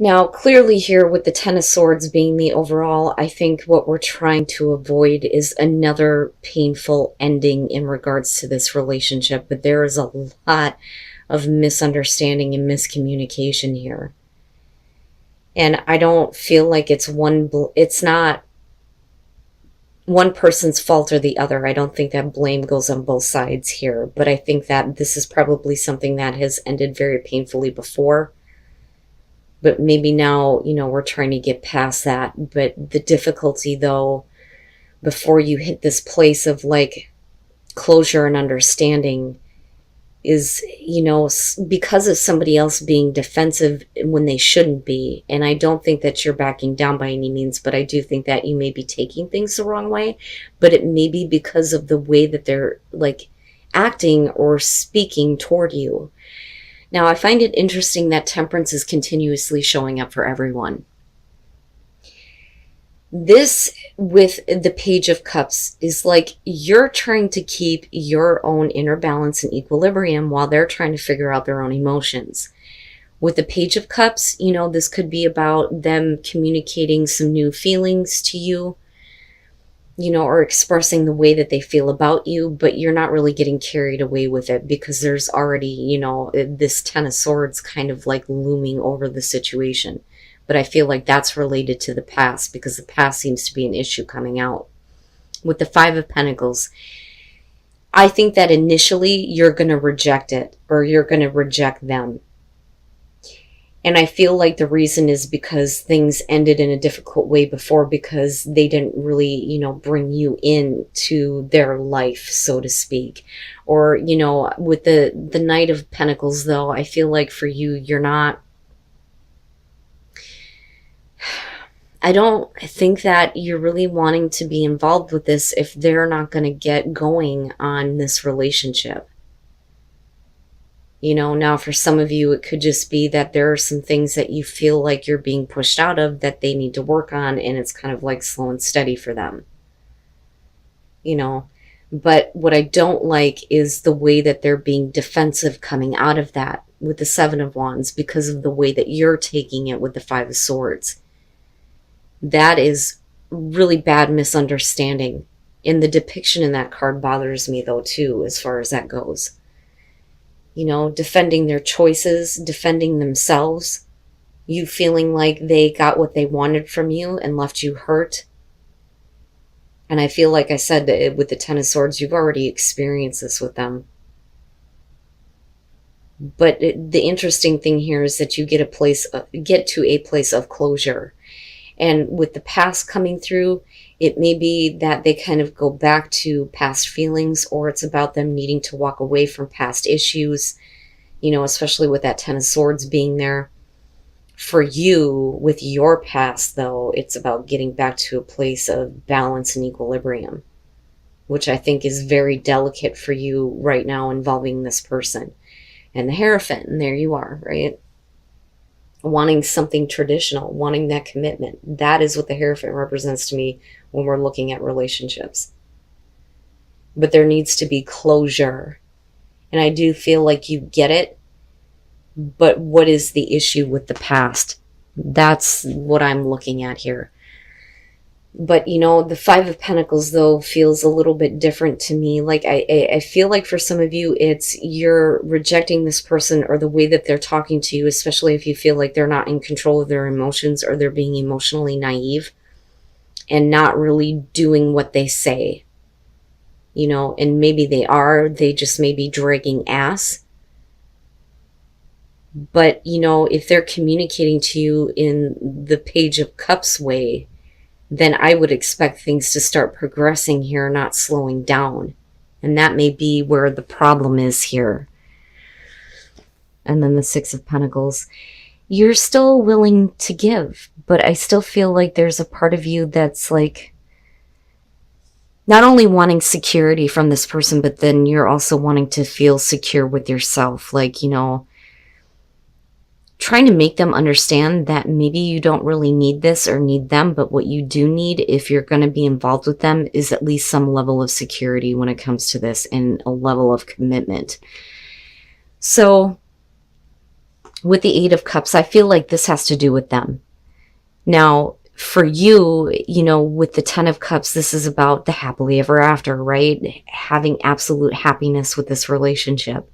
Now, clearly here with the Ten of Swords being the overall, I think what we're trying to avoid is another painful ending in regards to this relationship. But there is a lot of misunderstanding and miscommunication here. And I don't feel like it's not one person's fault or the other. I don't think that blame goes on both sides here. But I think that this is probably something that has ended very painfully before. But maybe now, we're trying to get past that. But the difficulty, though, before you hit this place of like closure and understanding is, because of somebody else being defensive when they shouldn't be. And I don't think that you're backing down by any means, but I do think that you may be taking things the wrong way. But it may be because of the way that they're like acting or speaking toward you. Now, I find it interesting that Temperance is continuously showing up for everyone. This, with the Page of Cups, is like you're trying to keep your own inner balance and equilibrium while they're trying to figure out their own emotions. With the Page of Cups, this could be about them communicating some new feelings to you, or expressing the way that they feel about you, but you're not really getting carried away with it because there's already, this Ten of Swords kind of like looming over the situation. But I feel like that's related to the past because the past seems to be an issue coming out. With the Five of Pentacles, I think that initially you're going to reject it or you're going to reject them. And I feel like the reason is because things ended in a difficult way before because they didn't really, bring you into their life, so to speak. Or, with the Knight of Pentacles, though, I feel like for you, you're not... I don't think that you're really wanting to be involved with this if they're not going to get going on this relationship. Now for some of you, it could just be that there are some things that you feel like you're being pushed out of that they need to work on, and it's kind of like slow and steady for them. But what I don't like is the way that they're being defensive coming out of that with the Seven of Wands because of the way that you're taking it with the Five of Swords. That is really bad misunderstanding. And the depiction in that card bothers me, though, too, as far as that goes. Defending their choices, defending themselves, you feeling like they got what they wanted from you and left you hurt. And I feel like I said that with the Ten of Swords, you've already experienced this with them. But the interesting thing here is that you get to a place of closure. And with the past coming through, it may be that they kind of go back to past feelings, or it's about them needing to walk away from past issues, especially with that Ten of Swords being there. For you, with your past, though, it's about getting back to a place of balance and equilibrium, which I think is very delicate for you right now involving this person. And the Hierophant, and there you are, right? Wanting something traditional, wanting that commitment. That is what the Hierophant represents to me when we're looking at relationships. But there needs to be closure. And I do feel like you get it. But what is the issue with the past? That's what I'm looking at here. But, the Five of Pentacles, though, feels a little bit different to me. Like, I feel like for some of you, it's you're rejecting this person or the way that they're talking to you, especially if you feel like they're not in control of their emotions or they're being emotionally naive and not really doing what they say. And maybe they just may be dragging ass. But, if they're communicating to you in the Page of Cups way, then I would expect things to start progressing here, not slowing down. And that may be where the problem is here. And then the Six of Pentacles. You're still willing to give, but I still feel like there's a part of you that's like not only wanting security from this person, but then you're also wanting to feel secure with yourself. Like, trying to make them understand that maybe you don't really need this or need them, but what you do need if you're going to be involved with them is at least some level of security when it comes to this and a level of commitment. So with the Eight of Cups, I feel like this has to do with them. Now, for you, you know, with the Ten of Cups, this is about the happily ever after, right? Having absolute happiness with this relationship.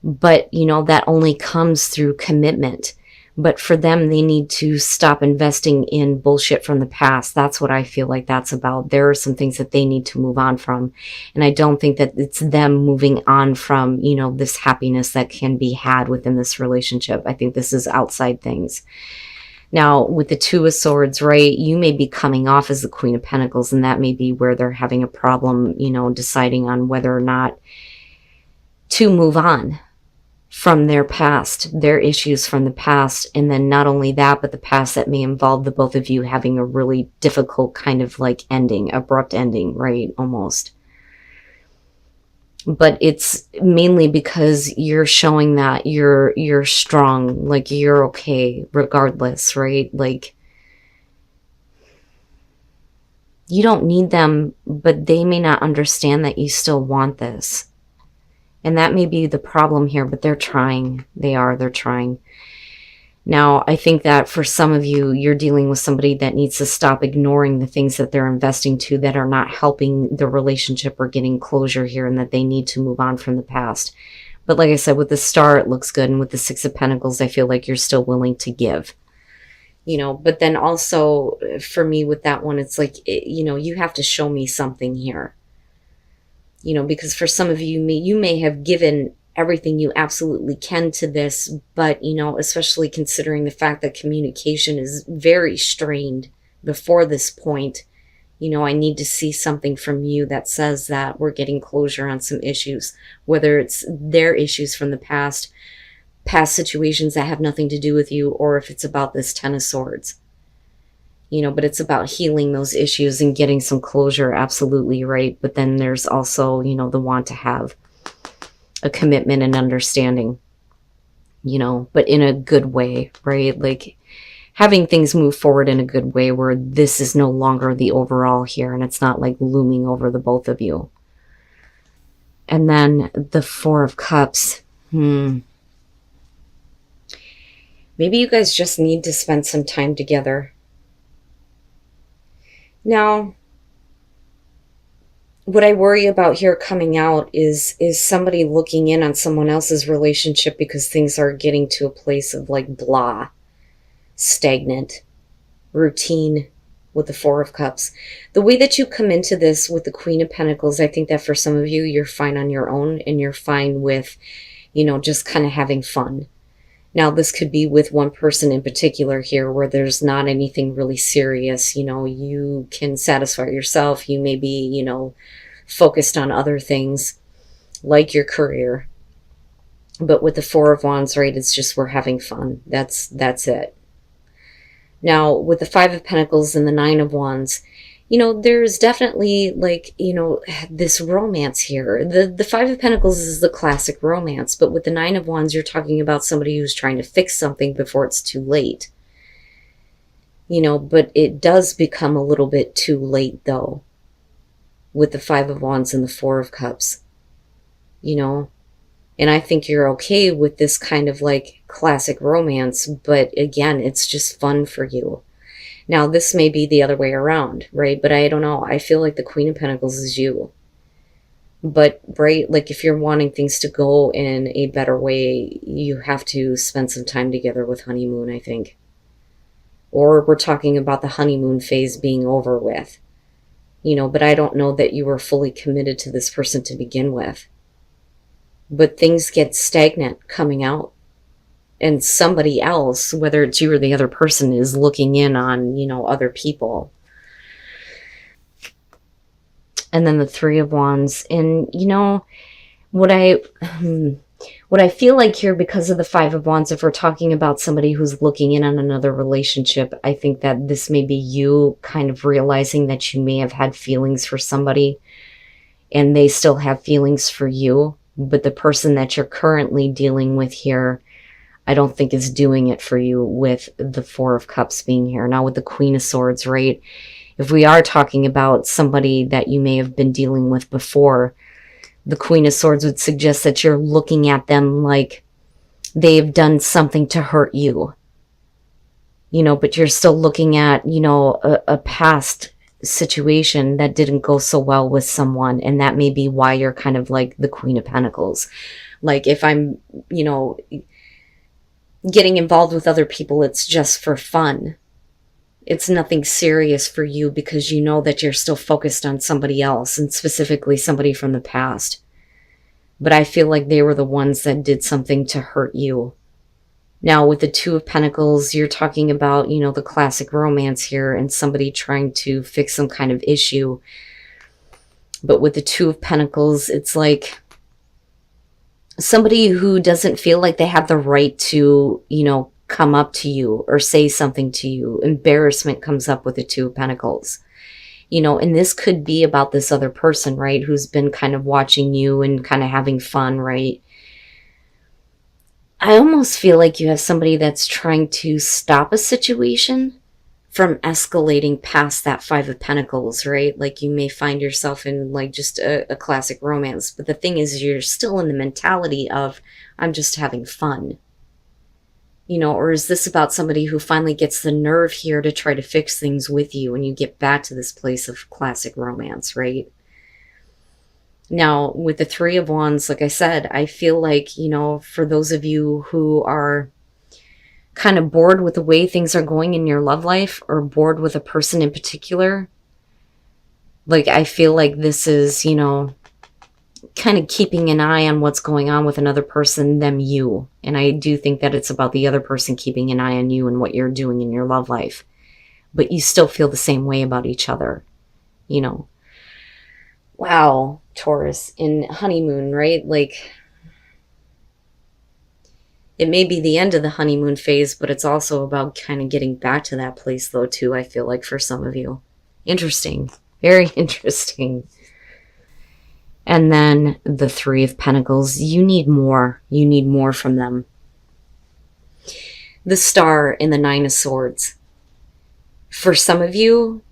But, you know, that only comes through commitment. But for them, they need to stop investing in bullshit from the past. That's what I feel like that's about. There are some things that they need to move on from. And I don't think that it's them moving on from, you know, this happiness that can be had within this relationship. I think this is outside things. Now, with the Two of Swords, right, you may be coming off as the Queen of Pentacles, and that may be where they're having a problem, you know, deciding on whether or not to move on from their past, their issues from the past. And then not only that, but the past that may involve the both of you having a really difficult kind of like ending, abrupt ending, right? Almost. But it's mainly because you're showing that you're strong, like you're okay regardless, right? Like you don't need them, but they may not understand that you still want this. And that may be the problem here, but they're trying. They're trying. Now, I think that for some of you, you're dealing with somebody that needs to stop ignoring the things that they're investing to that are not helping the relationship or getting closure here, and that they need to move on from the past. But like I said, with the Star, it looks good. And with the Six of Pentacles, I feel like you're still willing to give. You know, but then also for me with that one, it's like, you know, you have to show me something here. You know, because for some of you, you may have given everything you absolutely can to this, but, you know, especially considering the fact that communication is very strained before this point, you know, I need to see something from you that says that we're getting closure on some issues, whether it's their issues from the past situations that have nothing to do with you, or if it's about this Ten of Swords. You know, but it's about healing those issues and getting some closure, absolutely, right? But then there's also, you know, the want to have a commitment and understanding, you know, but in a good way, right? Like having things move forward in a good way where this is no longer the overall here, and it's not like looming over the both of you. And then the Four of Cups. Maybe you guys just need to spend some time together. Now, what I worry about here coming out is somebody looking in on someone else's relationship because things are getting to a place of like blah, stagnant, routine with the Four of Cups. The way that you come into this with the Queen of Pentacles, I think that for some of you, you're fine on your own and you're fine with, you know, just kind of having fun. Now, this could be with one person in particular here where there's not anything really serious. You know, you can satisfy yourself. You may be, you know, focused on other things like your career. But with the Four of Wands, right, it's just we're having fun. That's it. Now, with the Five of Pentacles and the Nine of Wands, you know, there's definitely like, you know, this romance here. The Five of Pentacles is the classic romance, but with the Nine of Wands, you're talking about somebody who's trying to fix something before it's too late. You know, but it does become a little bit too late though, with the Five of Wands and the Four of Cups, you know. And I think you're okay with this kind of like classic romance, but again, it's just fun for you. Now, this may be the other way around, right? But I don't know. I feel like the Queen of Pentacles is you. But, right, like if you're wanting things to go in a better way, you have to spend some time together with honeymoon, I think. Or we're talking about the honeymoon phase being over with. You know, but I don't know that you were fully committed to this person to begin with. But things get stagnant coming out. And somebody else, whether it's you or the other person, is looking in on, you know, other people. And then the Three of Wands. And, you know, what I feel like here, because of the Five of Wands, if we're talking about somebody who's looking in on another relationship, I think that this may be you kind of realizing that you may have had feelings for somebody and they still have feelings for you. But the person that you're currently dealing with here, I don't think is doing it for you with the Four of Cups being here. Now with the Queen of Swords, right? If we are talking about somebody that you may have been dealing with before, the Queen of Swords would suggest that you're looking at them like they've done something to hurt you, you know, but you're still looking at, you know, a past situation that didn't go so well with someone, and that may be why you're kind of like the Queen of Pentacles. Like, if I'm, you know, getting involved with other people, it's just for fun. It's nothing serious for you because you know that you're still focused on somebody else, and specifically somebody from the past. But I feel like they were the ones that did something to hurt you. Now, with the Two of Pentacles, you're talking about, you know, the classic romance here and somebody trying to fix some kind of issue. But with the Two of Pentacles, it's like somebody who doesn't feel like they have the right to, you know, come up to you or say something to you. Embarrassment comes up with the Two of Pentacles. You know, and this could be about this other person, right? Who's been kind of watching you and kind of having fun, right? I almost feel like you have somebody that's trying to stop a situation from escalating past that Five of Pentacles, right? Like, you may find yourself in like just a classic romance. But the thing is, you're still in the mentality of, I'm just having fun. You know, or is this about somebody who finally gets the nerve here to try to fix things with you and you get back to this place of classic romance, right? Now, with the Three of Wands, like I said, I feel like, you know, for those of you who are kind of bored with the way things are going in your love life, or bored with a person in particular, like, I feel like this is, you know, kind of keeping an eye on what's going on with another person, them, you. And I do think that it's about the other person keeping an eye on you and what you're doing in your love life. But you still feel the same way about each other, you know. Wow, Taurus, in honeymoon, right? Like, it may be the end of the honeymoon phase, but it's also about kind of getting back to that place, though, too, I feel like, for some of you. Interesting. Very interesting. And then the Three of Pentacles. You need more. You need more from them. The Star and the Nine of Swords. For some of you,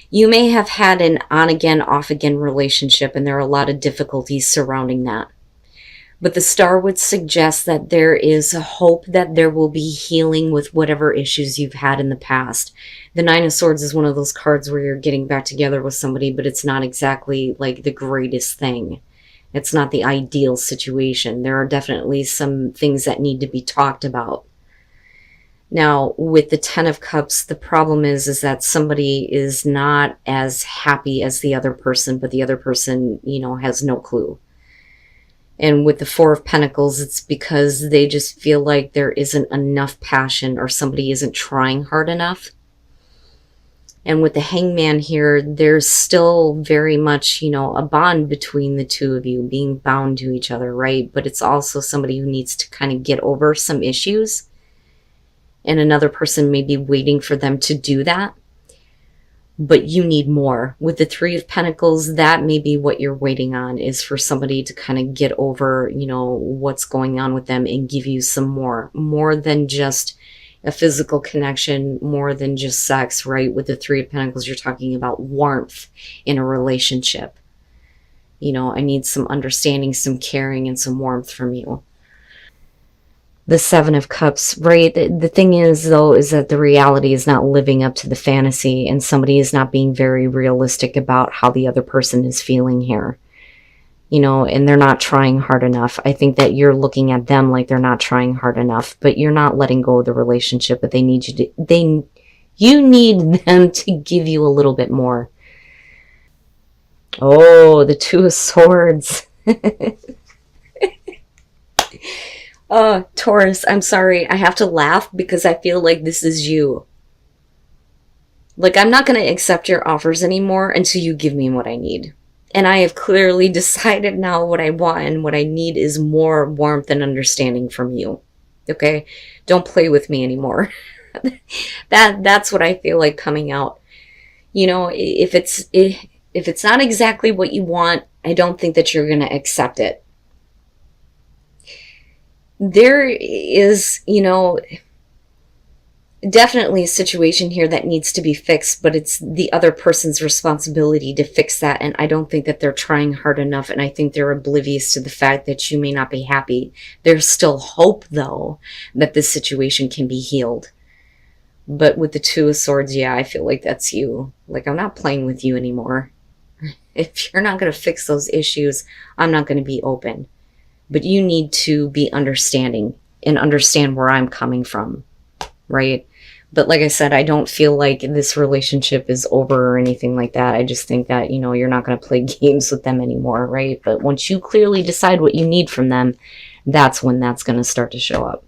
you may have had an on-again, off-again relationship, and there are a lot of difficulties surrounding that. But the Star would suggest that there is a hope that there will be healing with whatever issues you've had in the past. The Nine of Swords is one of those cards where you're getting back together with somebody, but it's not exactly like the greatest thing. It's not the ideal situation. There are definitely some things that need to be talked about. Now, with the Ten of Cups, the problem is that somebody is not as happy as the other person, but the other person, you know, has no clue. And with the Four of Pentacles, it's because they just feel like there isn't enough passion, or somebody isn't trying hard enough. And with the Hangman here, there's still very much, you know, a bond between the two of you, being bound to each other, right? But it's also somebody who needs to kind of get over some issues. And another person may be waiting for them to do that. But you need more. With the Three of Pentacles, that may be what you're waiting on, is for somebody to kind of get over, you know, what's going on with them and give you some more than just a physical connection, more than just sex, right? With the Three of Pentacles, you're talking about warmth in a relationship. You know, I need some understanding, some caring, and some warmth from you. The Seven of Cups, right? The thing is, though, is that the reality is not living up to the fantasy, and somebody is not being very realistic about how the other person is feeling here. You know, and they're not trying hard enough. I think that you're looking at them like they're not trying hard enough, but you're not letting go of the relationship, but they need you to, you need them to give you a little bit more. Oh, the Two of Swords. Oh, Taurus, I'm sorry. I have to laugh because I feel like this is you. Like, I'm not going to accept your offers anymore until you give me what I need. And I have clearly decided now what I want, and what I need is more warmth and understanding from you. Okay? Don't play with me anymore. That's what I feel like coming out. You know, if it's not exactly what you want, I don't think that you're going to accept it. There is, you know, definitely a situation here that needs to be fixed, but it's the other person's responsibility to fix that. And I don't think that they're trying hard enough. And I think they're oblivious to the fact that you may not be happy. There's still hope, though, that this situation can be healed. But with the Two of Swords, yeah, I feel like that's you. Like, I'm not playing with you anymore. If you're not going to fix those issues, I'm not going to be open. But you need to be understanding and understand where I'm coming from, right? But like I said, I don't feel like this relationship is over or anything like that. I just think that, you know, you're not going to play games with them anymore, right? But once you clearly decide what you need from them, that's when that's going to start to show up.